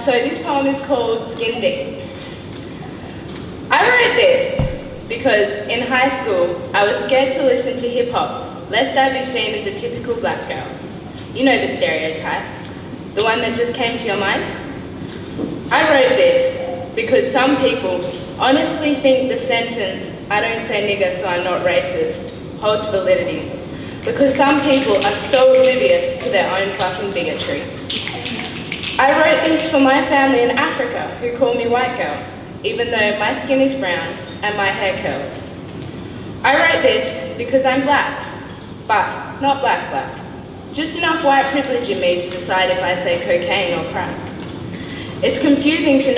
So this poem is called Skin Deep. I wrote this because in high school I was scared to listen to hip hop lest I be seen as a typical black girl. You know the stereotype, the one that just came to your mind? I wrote this because some people honestly think the sentence, "I don't say nigger so I'm not racist," holds validity. Because some people are so oblivious to their own fucking bigotry. I wrote this for my family in Africa who call me white girl, even though my skin is brown and my hair curls. I wrote this because I'm black, but not black black. Just enough white privilege in me to decide if I say cocaine or crack. It's confusing to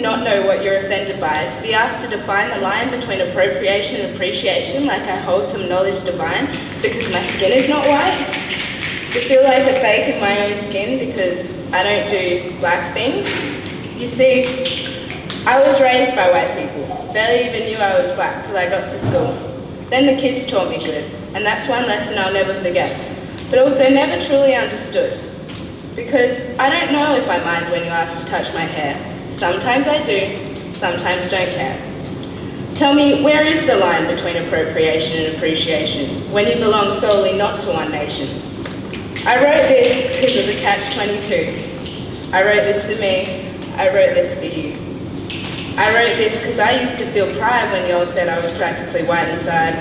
not know what you're offended by, to be asked to define the line between appropriation and appreciation like I hold some knowledge divine because my skin is not white. To feel like a fake in my own skin because I don't do black things. You see, I was raised by white people, barely even knew I was black till I got to school. Then the kids taught me good, and that's one lesson I'll never forget, but also never truly understood. Because I don't know if I mind when you ask to touch my hair. Sometimes I do, sometimes don't care. Tell me, where is the line between appropriation and appreciation when you belong solely not to one nation? I wrote this because of the catch-22. I wrote this for me, I wrote this for you. I wrote this because I used to feel pride when y'all said I was practically white inside.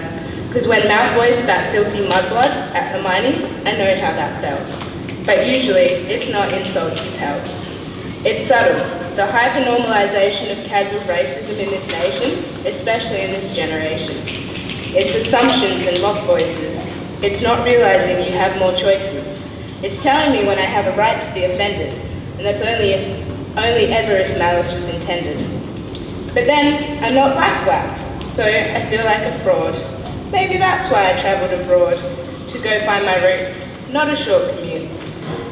Because when Malfoy spat filthy mudblood at Hermione, I know how that felt. But usually, it's not insults compelled. It's subtle, the hyper-normalization of casual racism in this nation, especially in this generation. It's assumptions and mock voices. It's not realizing you have more choices. It's telling me when I have a right to be offended, and that's only ever if malice was intended. But then, I'm not black, so I feel like a fraud. Maybe that's why I travelled abroad, to go find my roots, not a short commute.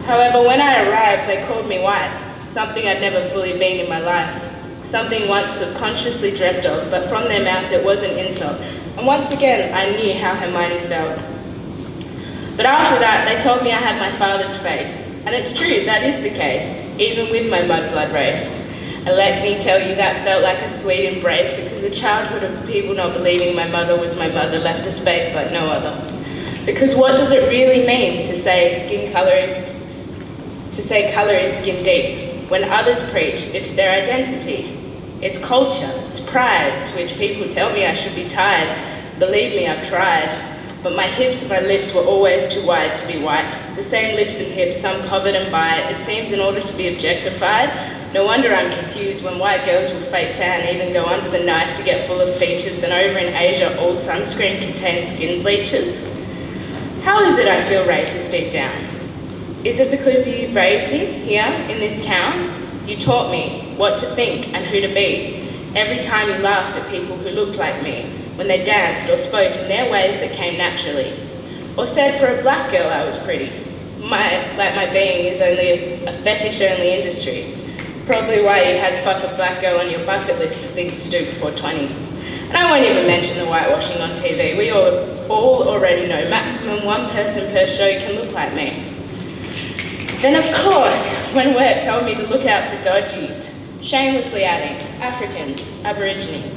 However, when I arrived, they called me white, something I'd never fully been in my life, something once subconsciously dreamt of, but from their mouth it was an insult. And once again, I knew how Hermione felt. But after that, they told me I had my father's face. And it's true, that is the case, even with my mudblood race. And let me tell you, that felt like a sweet embrace because the childhood of people not believing my mother was my mother left a space like no other. Because what does it really mean to say colour is skin deep when others preach it's their identity, it's culture, it's pride to which people tell me I should be tied. Believe me, I've tried. But my hips and my lips were always too wide to be white. The same lips and hips, some covered and by. It seems in order to be objectified, no wonder I'm confused when white girls will fake tan, even go under the knife to get full of features, then over in Asia all sunscreen contains skin bleachers. How is it I feel racist deep down? Is it because you raised me here in this town? You taught me what to think and who to be. Every time you laughed at people who looked like me, when they danced or spoke in their ways that came naturally. Or said for a black girl I was pretty. My being is only a fetish-only industry. Probably why you had fuck a black girl on your bucket list of things to do before 20. And I won't even mention the whitewashing on TV. We all already know maximum one person per show can look like me. Then of course, when work told me to look out for dodgies, shamelessly adding Africans, Aborigines.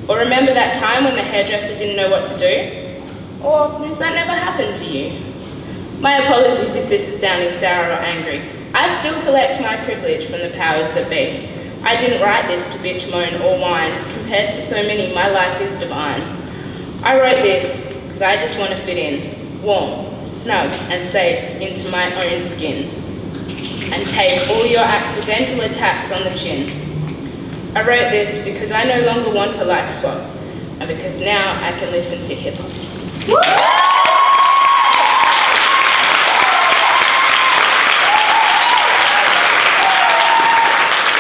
Or remember that time when the hairdresser didn't know what to do? Or has that never happened to you? My apologies if this is sounding sour or angry. I still collect my privilege from the powers that be. I didn't write this to bitch, moan or whine. Compared to so many, my life is divine. I wrote this because I just want to fit in, warm, snug and safe into my own skin and take all your accidental attacks on the chin. I wrote this because I no longer want a life swap and because now I can listen to hip hop.